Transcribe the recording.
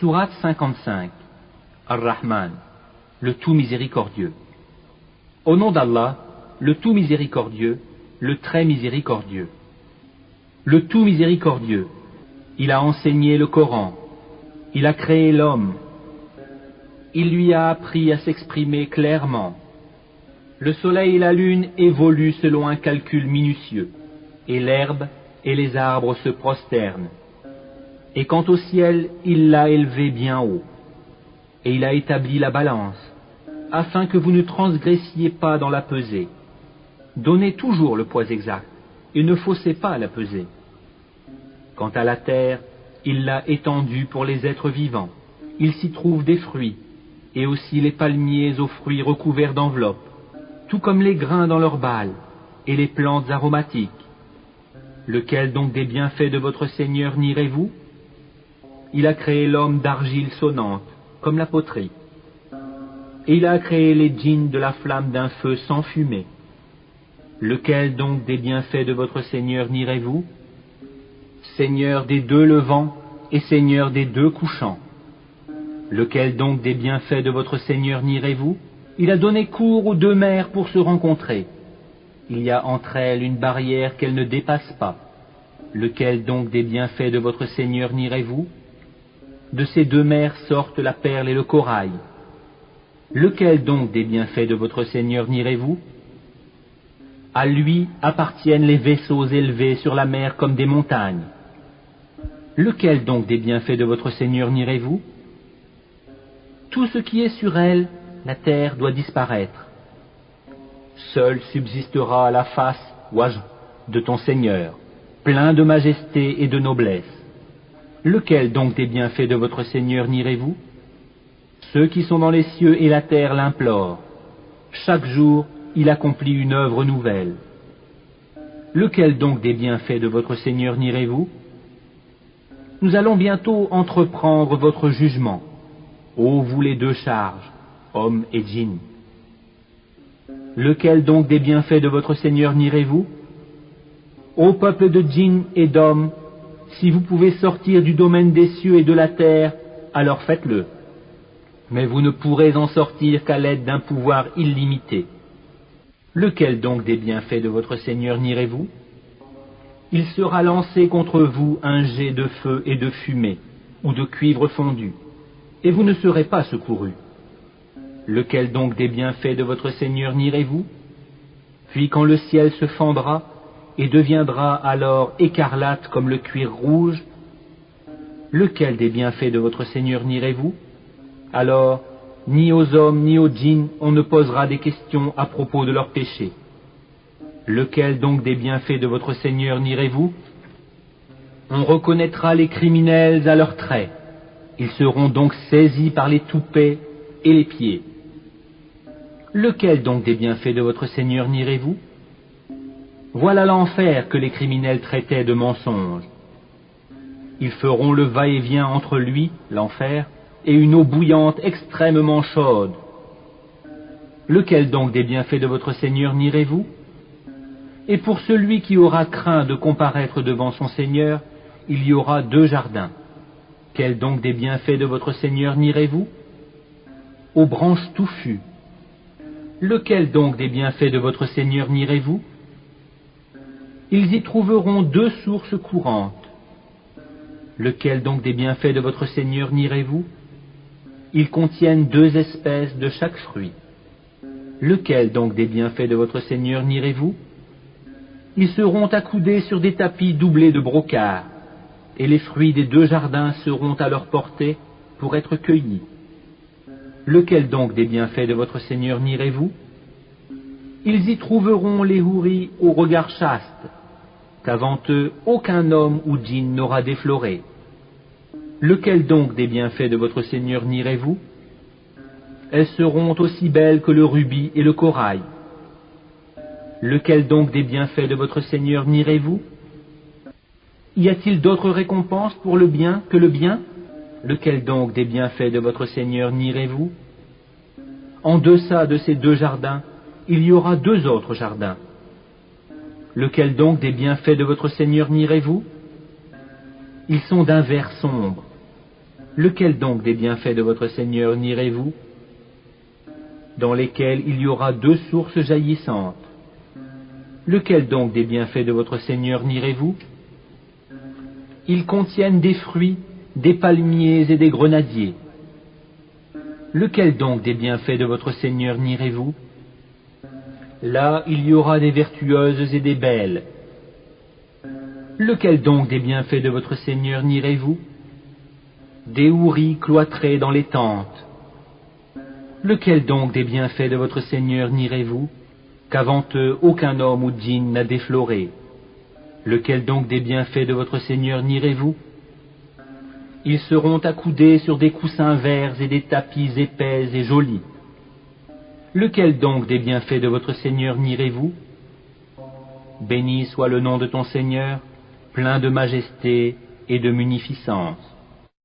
Sourate 55. Ar-Rahman, le tout miséricordieux. Au nom d'Allah, le tout miséricordieux, le très miséricordieux. Le tout miséricordieux, il a enseigné le Coran, il a créé l'homme, il lui a appris à s'exprimer clairement. Le soleil et la lune évoluent selon un calcul minutieux, et l'herbe et les arbres se prosternent. Et quant au ciel, il l'a élevé bien haut, et il a établi la balance, afin que vous ne transgressiez pas dans la pesée. Donnez toujours le poids exact, et ne faussez pas la pesée. Quant à la terre, il l'a étendue pour les êtres vivants. Il s'y trouve des fruits, et aussi les palmiers aux fruits recouverts d'enveloppes, tout comme les grains dans leurs balles, et les plantes aromatiques. Lequel donc des bienfaits de votre Seigneur nierez-vous? Il a créé l'homme d'argile sonnante, comme la poterie. Et il a créé les djinns de la flamme d'un feu sans fumée. Lequel donc des bienfaits de votre Seigneur nierez-vous? Seigneur des deux levants et Seigneur des deux couchants. Lequel donc des bienfaits de votre Seigneur nierez-vous? Il a donné cours aux deux mers pour se rencontrer. Il y a entre elles une barrière qu'elles ne dépassent pas. Lequel donc des bienfaits de votre Seigneur nierez-vous? De ces deux mers sortent la perle et le corail. Lequel donc des bienfaits de votre Seigneur nierez-vous? À lui appartiennent les vaisseaux élevés sur la mer comme des montagnes. Lequel donc des bienfaits de votre Seigneur nierez-vous? Tout ce qui est sur elle, la terre doit disparaître. Seul subsistera la face, wajh, de ton Seigneur, plein de majesté et de noblesse. Lequel donc des bienfaits de votre Seigneur nierez-vous? Ceux qui sont dans les cieux et la terre l'implorent. Chaque jour, il accomplit une œuvre nouvelle. Lequel donc des bienfaits de votre Seigneur nierez-vous? Nous allons bientôt entreprendre votre jugement, ô vous les deux charges, hommes et djinns. Lequel donc des bienfaits de votre Seigneur nierez-vous? Ô peuple de djinns et d'hommes, si vous pouvez sortir du domaine des cieux et de la terre, alors faites-le. Mais vous ne pourrez en sortir qu'à l'aide d'un pouvoir illimité. Lequel donc des bienfaits de votre Seigneur nierez-vous? Il sera lancé contre vous un jet de feu et de fumée, ou de cuivre fondu, et vous ne serez pas secourus. Lequel donc des bienfaits de votre Seigneur nierez-vous? Puis quand le ciel se fendra, et deviendra alors écarlate comme le cuir rouge, lequel des bienfaits de votre Seigneur nierez-vous? Alors, ni aux hommes ni aux djinns on ne posera des questions à propos de leurs péchés. Lequel donc des bienfaits de votre Seigneur nierez-vous? On reconnaîtra les criminels à leurs traits. Ils seront donc saisis par les toupets et les pieds. Lequel donc des bienfaits de votre Seigneur nierez-vous? Voilà l'enfer que les criminels traitaient de mensonge. Ils feront le va-et-vient entre lui, l'enfer, et une eau bouillante extrêmement chaude. Lequel donc des bienfaits de votre Seigneur nierez-vous? Et pour celui qui aura craint de comparaître devant son Seigneur, il y aura deux jardins. Quel donc des bienfaits de votre Seigneur nierez-vous? Aux branches touffues. Lequel donc des bienfaits de votre Seigneur nierez-vous? Ils y trouveront deux sources courantes. Lequel donc des bienfaits de votre Seigneur nierez-vous? Ils contiennent deux espèces de chaque fruit. Lequel donc des bienfaits de votre Seigneur nierez-vous? Ils seront accoudés sur des tapis doublés de brocart, et les fruits des deux jardins seront à leur portée pour être cueillis. Lequel donc des bienfaits de votre Seigneur nierez-vous? Ils y trouveront les houris au regard chaste, qu'avant eux aucun homme ou djinn n'aura défloré. Lequel donc des bienfaits de votre Seigneur nierez-vous? Elles seront aussi belles que le rubis et le corail. Lequel donc des bienfaits de votre Seigneur nierez-vous? Y a-t-il d'autres récompenses pour le bien que le bien? Lequel donc des bienfaits de votre Seigneur nierez-vous? En deçà de ces deux jardins, il y aura deux autres jardins. Lequel donc des bienfaits de votre Seigneur nierez-vous? Ils sont d'un vert sombre. Lequel donc des bienfaits de votre Seigneur nierez-vous? Dans lesquels il y aura 2 sources jaillissantes. Lequel donc des bienfaits de votre Seigneur nierez-vous? Ils contiennent des fruits, des palmiers et des grenadiers. Lequel donc des bienfaits de votre Seigneur nierez-vous? Là, il y aura des vertueuses et des belles. Lequel donc des bienfaits de votre Seigneur nierez-vous? Des houris cloîtrés dans les tentes. Lequel donc des bienfaits de votre Seigneur nierez-vous? Qu'avant eux aucun homme ou djinn n'a défloré. Lequel donc des bienfaits de votre Seigneur nierez-vous? Ils seront accoudés sur des coussins verts et des tapis épais et jolis. Lequel donc des bienfaits de votre Seigneur nierez-vous? Béni soit le nom de ton Seigneur, plein de majesté et de munificence.